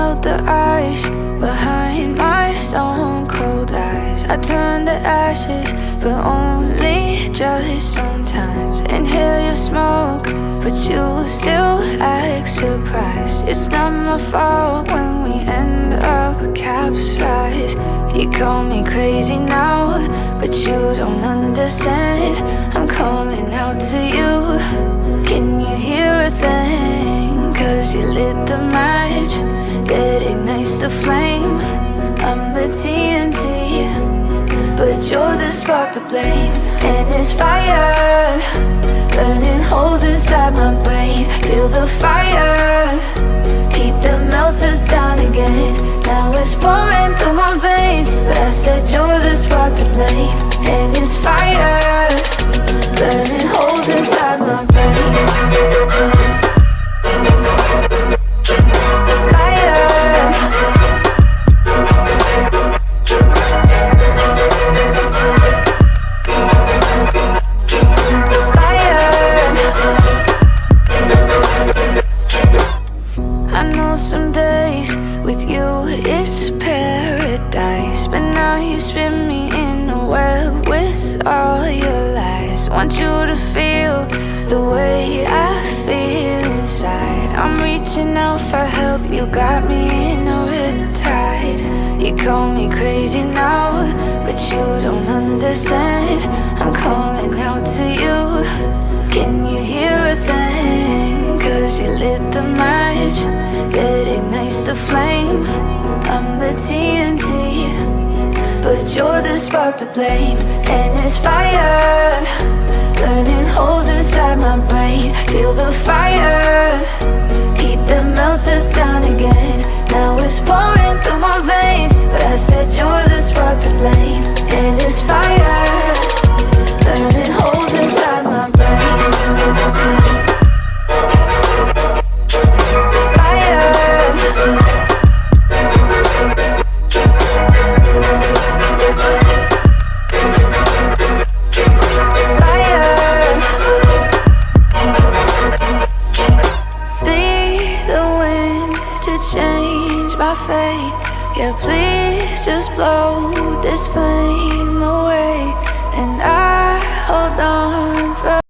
melt the ice behind my stone cold eyes. I turn to ashes, but only just sometimes. Inhale your smoke, but you still act surprised. It's not my fault when we end up capsized. You call me crazy now, but you don't understand. I'm calling out to you. Can you hear a thing? 'Cause you lit the match that ignites the flame. I'm the TNT, but you're the spark to blame. And it's fire, burning holes inside my brain. Feel the fire, heat that melts us down again. Now it's pouring through my veins, but I said you're the spark to blame. And it's fire, burning holes inside my brain. Some days with you it's paradise, but now you spin me in a web with all your lies. Want you to feel the way I feel inside. I'm reaching out for help, you got me in a riptide. You call me crazy now, but you don't understand. I'm calling out to you. Can you hear a thing? 'Cause you lit the match that ignites the flame. I'm the TNT, but you're the spark to blame. And it's fire, burning holes inside my brain. Feel the fire, heat that melts us down again. Now it's pouring through my veins, but I said you're the spark to blame. And it's fire, burning holes inside my brain. Change my fate, yeah, please just blow this flame away. And I hold on for